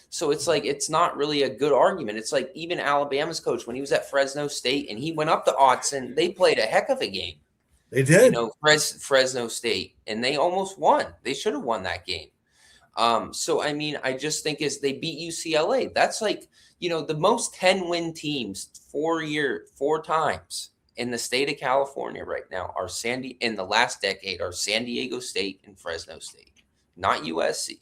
B: So it's like it's not really a good argument. It's like even Alabama's coach when he was at Fresno State and he went up to Autzen, they played a heck of a game.
A: they did.
B: Fresno State, and they almost won. They should have won that game. So I mean, I just think is they beat UCLA. That's like the most 10-win teams 4 times in the state of California right now are in the last decade are San Diego State and Fresno State, not USC.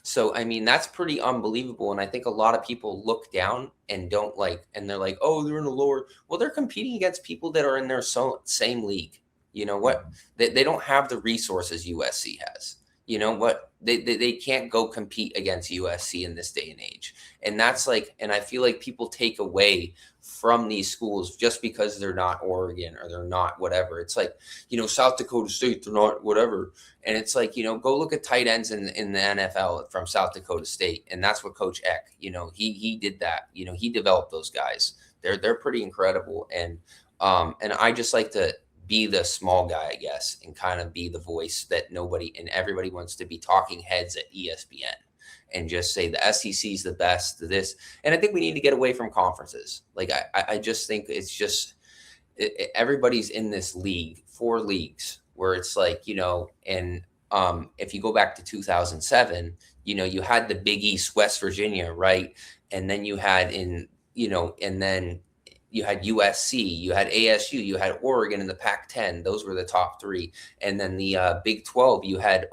B: So, I mean, that's pretty unbelievable. And I think a lot of people look down and and they're like, oh, they're in a lower. Well, they're competing against people that are in their same league. You know what? They don't have the resources USC has. You know what? They can't go compete against USC in this day and age. And and I feel like people take away from these schools just because they're not Oregon or they're not whatever. It's like, South Dakota State, they're not whatever. And it's like, go look at tight ends in the NFL from South Dakota State. And that's what Coach Eck, he did that. He developed those guys. They're pretty incredible. And I just like to be the small guy, I guess, and kind of be the voice that nobody and everybody wants to be talking heads at ESPN and just say the SEC is the best, this. And I think we need to get away from conferences. Like, I just think it's just everybody's in this league, 4 leagues, where it's like, and if you go back to 2007, You had the Big East, West Virginia, right? And then you had and then you had USC, you had ASU, you had Oregon in the Pac-10. Those were the top three. And then the Big 12, you had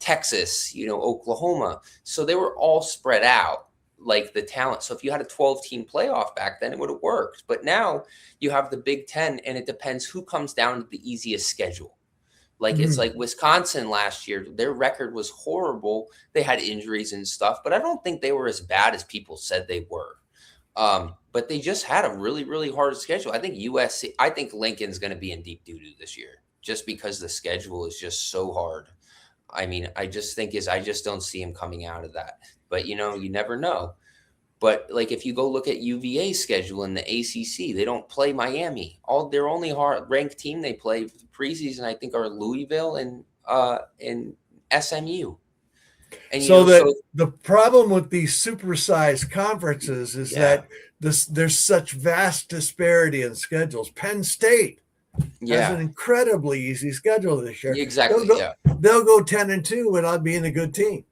B: Texas, Oklahoma. So they were all spread out like the talent. So if you had a 12-team playoff back then, it would have worked. But now you have the Big 10, and it depends who comes down to the easiest schedule. Like it's like Wisconsin last year, their record was horrible. They had injuries and stuff, but I don't think they were as bad as people said they were. But they just had a really, really hard schedule. I think I think Lincoln's going to be in deep doo-doo this year just because the schedule is just so hard. I mean, I just don't see him coming out of that. But you never know. But like if you go look at UVA's schedule in the ACC, they don't play Miami. Their only hard ranked team they play preseason, I think, are Louisville and SMU. And
A: so the problem with these supersized conferences is that there's such vast disparity in schedules. Penn State has an incredibly easy schedule this year.
B: Exactly.
A: They'll go 10-2 without being a good team.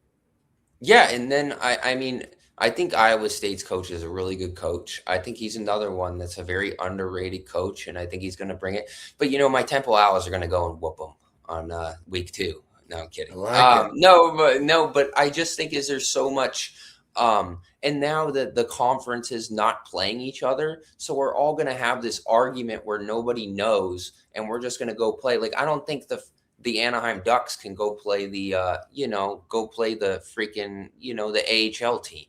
B: Yeah, and then I think Iowa State's coach is a really good coach. I think he's another one that's a very underrated coach, and I think he's going to bring it. But my Temple Owls are going to go and whoop them on week 2. No, I'm kidding. But I just think there's so much. And now that the conference is not playing each other, so we're all going to have this argument where nobody knows, and we're just going to go play. Like I don't think the Anaheim Ducks can go play the freaking the AHL team.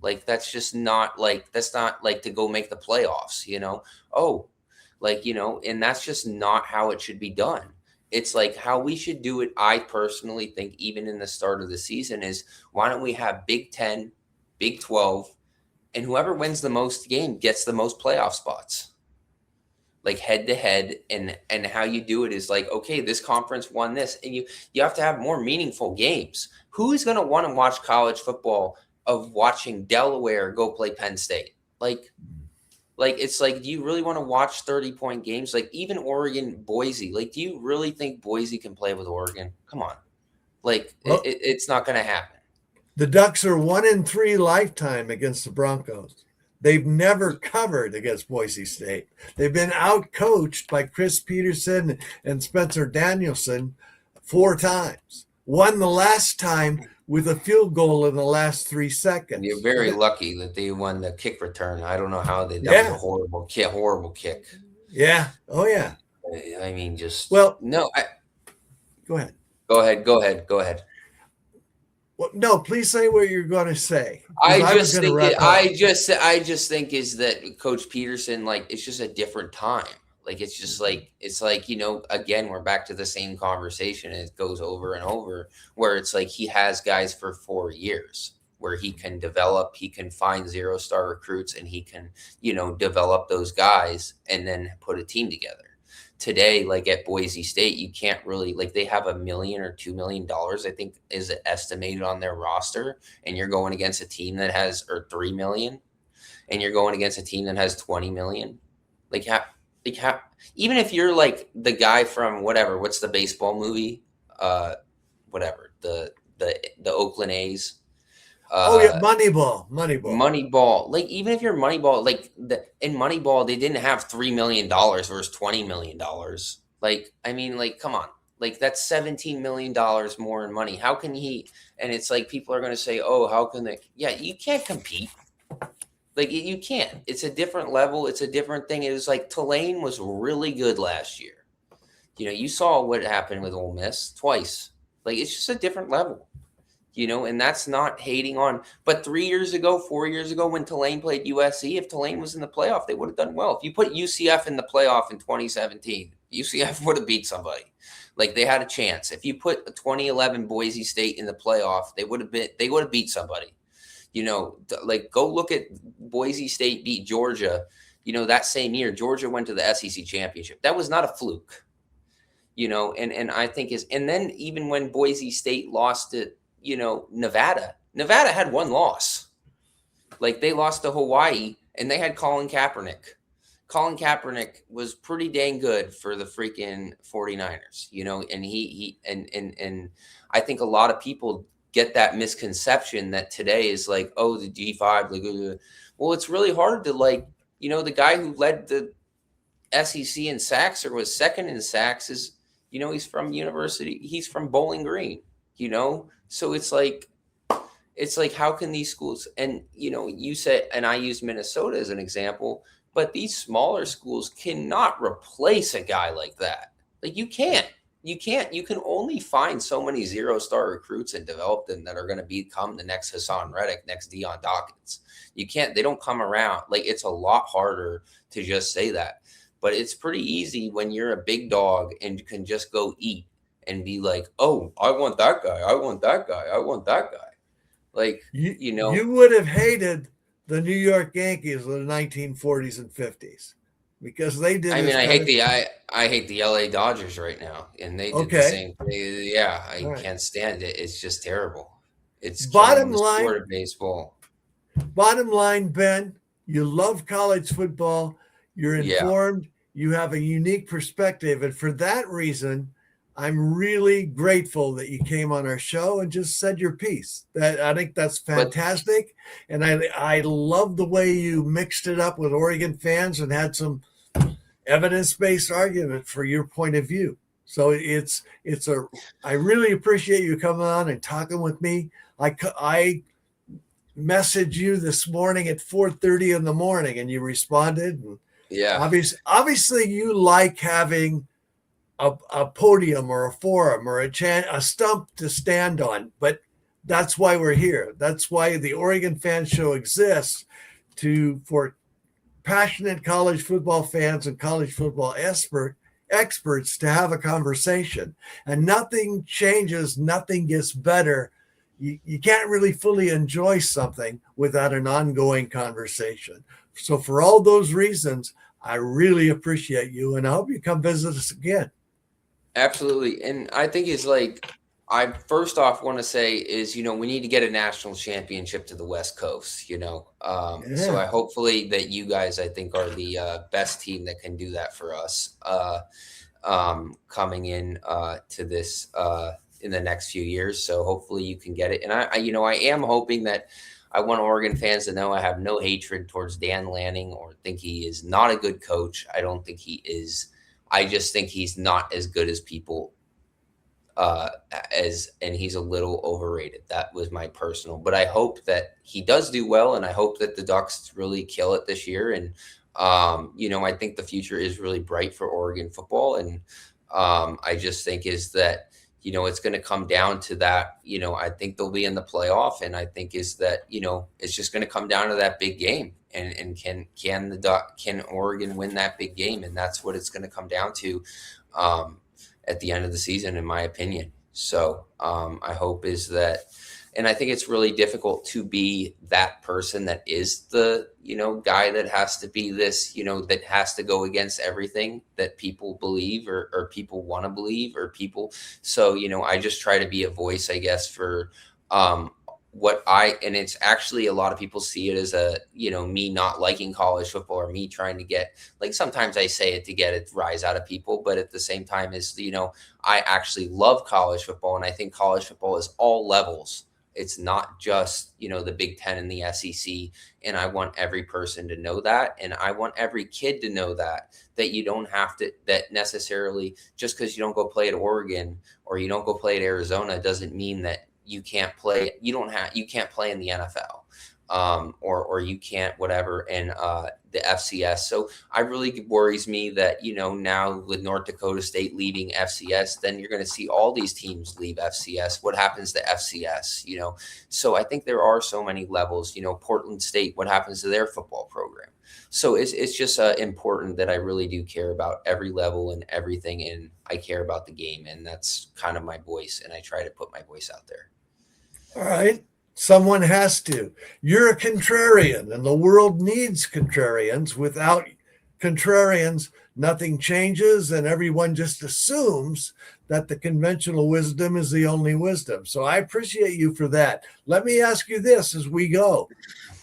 B: Like that's just not like to go make the playoffs. And that's just not how it should be done. It's like how we should do it. I personally think even in the start of the season is why don't we have Big 10, Big 12, and whoever wins the most game gets the most playoff spots, like head to head. And how you do it is like, okay, this conference won this, and you have to have more meaningful games. Who is going to want to watch college football of watching Delaware go play Penn State? Like, it's like, do you really want to watch 30-point games? Like, even Oregon, Boise. Like, do you really think Boise can play with Oregon? Come on. Like, it's not going to happen.
A: The Ducks are 1-3 lifetime against the Broncos. They've never covered against Boise State. They've been out-coached by Chris Peterson and Spencer Danielson 4 times. Won the last time with a field goal in the last 3 seconds.
B: You're very lucky that they won the kick return. I don't know how that was a horrible kick.
A: Yeah. Oh yeah.
B: I mean, just
A: go ahead.
B: Go ahead.
A: Well, no, please say what you're going to say.
B: I just think is that Coach Peterson, like, it's just a different time. Like, it's just like, again, we're back to the same conversation. And it goes over and over where it's like he has guys for 4 years where he can develop, he can find 0-star recruits, and he can, develop those guys and then put a team together. Today, like at Boise State, you can't really, like, they have $1 million or $2 million, I think, is estimated on their roster. And you're going against a team that has, or $3 million, and you're going against a team that has $20 million. Even if you're like the guy from what's the baseball movie? The Oakland A's. Moneyball. Like, even if you're Moneyball, like in Moneyball, they didn't have $3 million versus $20 million. Like, I mean, like, come on. Like, that's $17 million more in money. How can he? And it's like, people are going to say, oh, how can they? Yeah, you can't compete. Like, you can't. It's a different level. It's a different thing. It was like Tulane was really good last year. You saw what happened with Ole Miss twice. Like, it's just a different level, and that's not hating on. But 4 years ago, when Tulane played USC, if Tulane was in the playoff, they would have done well. If you put UCF in the playoff in 2017, UCF would have beat somebody. Like, they had a chance. If you put a 2011 Boise State in the playoff, they would have beat somebody. Like, go look at Boise State beat Georgia, that same year. Georgia went to the SEC championship. That was not a fluke, and I think and then even when Boise State lost to, Nevada had one loss. Like, they lost to Hawaii, and they had Colin Kaepernick. Colin Kaepernick was pretty dang good for the freaking 49ers, and he I think a lot of people get that misconception that today is like, oh, the G5, like, well, it's really hard to like, the guy who led the SEC in sacks or was second in sacks is, he's from Bowling Green, so it's like how can these schools, and you said, and I use Minnesota as an example, but these smaller schools cannot replace a guy like that. Like you can only find so many 0-star recruits and develop them that are going to become the next Hassan Reddick, next Dion Dawkins. They don't come around. Like, it's a lot harder to just say that, but it's pretty easy when you're a big dog and you can just go eat and be like, oh, I want that guy, I want that guy, I want that guy. Like,
A: you would have hated the New York Yankees of the 1940s and 50s because they did.
B: I mean, I hate the LA Dodgers right now, and they did the same thing. Yeah, I can't stand it. It's just terrible. It's killing the sport of baseball.
A: Bottom line, Ben, you love college football. You're informed. Yeah. You have a unique perspective, and for that reason, I'm really grateful that you came on our show and just said your piece. That I think that's fantastic. And I love the way you mixed it up with Oregon fans and had some evidence-based argument for your point of view. So I really appreciate you coming on and talking with me. I messaged you this morning at 4:30 in the morning and you responded. And
B: yeah.
A: Obviously you like having a podium or a forum or a stump to stand on, but that's why we're here. That's why the Oregon Fan Show exists, for passionate college football fans and college football experts to have a conversation. And nothing changes, nothing gets better. You can't really fully enjoy something without an ongoing conversation. So for all those reasons, I really appreciate you, and I hope you come visit us again.
B: Absolutely. And I think it's like, I first off want to say is, we need to get a national championship to the West Coast, So I hopefully that you guys, I think, are the best team that can do that for us coming in to this in the next few years. So hopefully you can get it. And I am hoping that I want Oregon fans to know I have no hatred towards Dan Lanning or think he is not a good coach. I don't think he is. I just think he's not as good as people and he's a little overrated. That was my personal, but I hope that he does do well. And I hope that the Ducks really kill it this year. And, I think the future is really bright for Oregon football. And I just think is that, it's going to come down to that, I think they'll be in the playoff. And I think is that, it's just going to come down to that big game. And can Oregon win that big game? And that's what it's going to come down to at the end of the season, in my opinion. So I hope is that, and I think it's really difficult to be that person that is the, guy that has to be this, that has to go against everything that people believe or people want to believe or people. So, I just try to be a voice, I guess, for and it's actually a lot of people see it as me not liking college football or me trying to get, like, sometimes I say it to get a rise out of people, but at the same time is, I actually love college football. And I think college football is all levels. It's not just, the Big Ten and the SEC. And I want every person to know that. And I want every kid to know that you don't have to, that necessarily just because you don't go play at Oregon or you don't go play at Arizona doesn't mean that you can't play. You can't play in the NFL, or you can't whatever in the FCS. So I really worries me that now with North Dakota State leaving FCS, then you're going to see all these teams leave FCS. What happens to FCS? So I think there are so many levels. Portland State. What happens to their football program? So it's just important that I really do care about every level and everything, and I care about the game, and that's kind of my voice, and I try to put my voice out there.
A: All right. Someone has to. You're a contrarian, and the world needs contrarians. Without contrarians, nothing changes, and everyone just assumes that the conventional wisdom is the only wisdom. So I appreciate you for that. Let me ask you this as we go.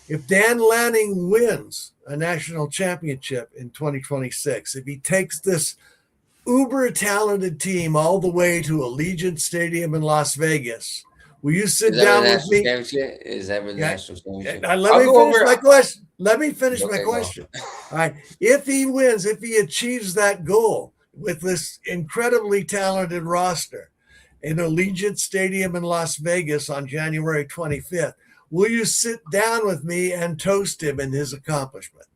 A: If Dan Lanning wins a national championship in 2026, if he takes this uber talented team all the way to Allegiant Stadium in Las Vegas, Will you sit
B: Is that where the
A: down with
B: national
A: me?
B: championship? Is that where the
A: Yeah.
B: national championship?
A: Now, let
B: I'll
A: me
B: go
A: finish
B: over.
A: my question. Let me finish my
B: Okay, go.
A: question. All right. If he wins, if he achieves that goal with this incredibly talented roster in Allegiant Stadium in Las Vegas on January 25th, will you sit down with me and toast him in his accomplishment?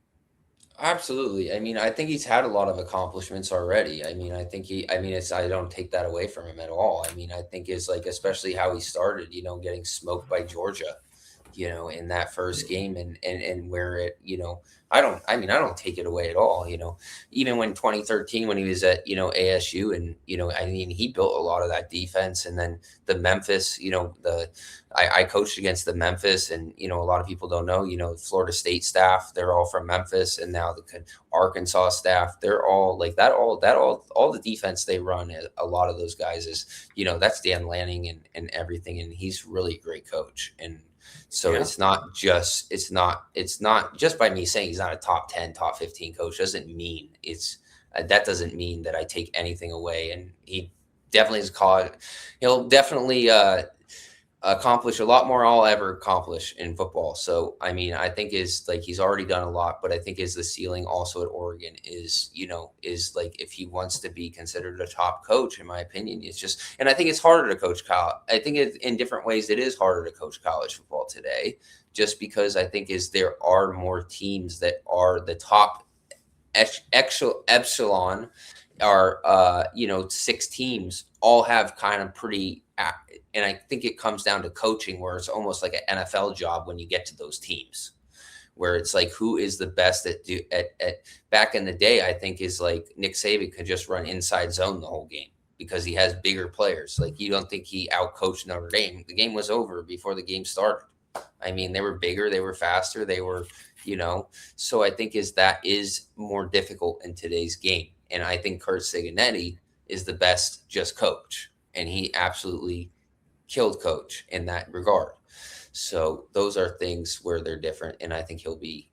B: Absolutely. I mean, I think he's had a lot of accomplishments already. I mean, I think I mean, I don't take that away from him at all. I mean, I think is like, especially how he started, getting smoked by Georgia, in that first game and where I don't take it away at all, even when 2013, when he was at, ASU and, I mean, he built a lot of that defense and then the Memphis, I coached against the Memphis and, a lot of people don't know, Florida State staff, they're all from Memphis and now the Arkansas staff, they're all like that, all the defense they run, a lot of those guys is, that's Dan Lanning and everything. And he's really a great coach. And so
A: Yeah.
B: it's not just by me saying he's not a top 10, top 15 coach doesn't mean that doesn't mean that I take anything away. And he definitely is called, he'll definitely, accomplish a lot more I'll ever accomplish in football. So, I mean, I think is like he's already done a lot, but I think is the ceiling also at Oregon is like if he wants to be considered a top coach, in my opinion, it's just, and I think it's harder to coach college. I think in different ways it is harder to coach college football today, just because I think there are more teams that are the top epsilon are 6 teams all have kind of pretty and I think it comes down to coaching where it's almost like an NFL job when you get to those teams where it's like who is the best at back in the day. I think is like Nick Saban could just run inside zone the whole game because he has bigger players. Like you don't think he outcoached Notre Dame. The game was over before the game started. I mean, they were bigger, they were faster, they were, so I think that is more difficult in today's game. And I think Kurt Siganetti is the best just coach. And he absolutely killed coach in that regard. So those are things where they're different. And I think he'll be,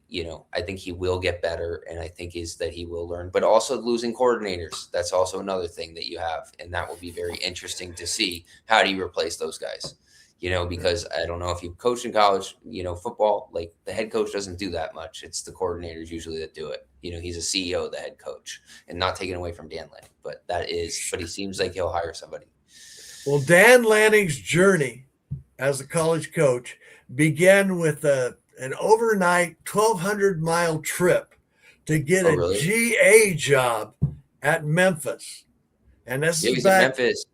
B: I think he will get better. And I think that he will learn, but also losing coordinators. That's also another thing that you have. And that will be very interesting to see how do you replace those guys, because I don't know if you've coached in college, football, like the head coach doesn't do that much. It's the coordinators usually that do it. He's a CEO, the head coach, and not taken away from Dan Lanning, but he seems like he'll hire somebody.
A: Well, Dan Lanning's journey as a college coach began with an overnight 1,200-mile trip to get
B: Oh,
A: a
B: really?
A: GA job at Memphis. And this
B: Yeah,
A: is
B: he's in
A: back.
B: Memphis.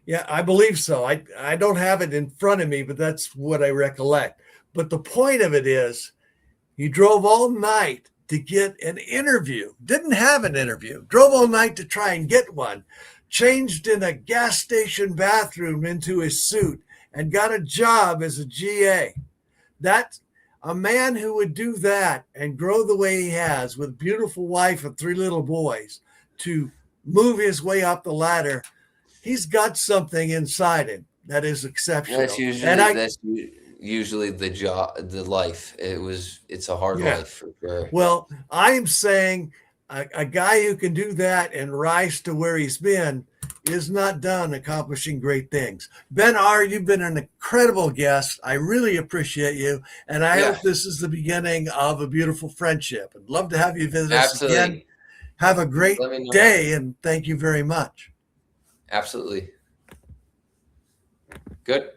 A: Yeah, I believe so. I don't have it in front of me, but that's what I recollect. But the point of it is he drove all night to get an interview. Didn't have an interview. Drove all night to try and get one. Changed in a gas station bathroom into his suit and got a job as a GA. That's a man who would do that and grow the way he has with a beautiful wife and 3 little boys to move his way up the ladder. He's got something inside him that is exceptional.
B: That's usually the job, the life. It's a hard life for sure.
A: Well, I am saying a guy who can do that and rise to where he's been is not done accomplishing great things. Ben R., you've been an incredible guest. I really appreciate you. And I hope this is the beginning of a beautiful friendship. I'd love to have you visit us again. Have a great day, and thank you very much.
B: Absolutely. Good.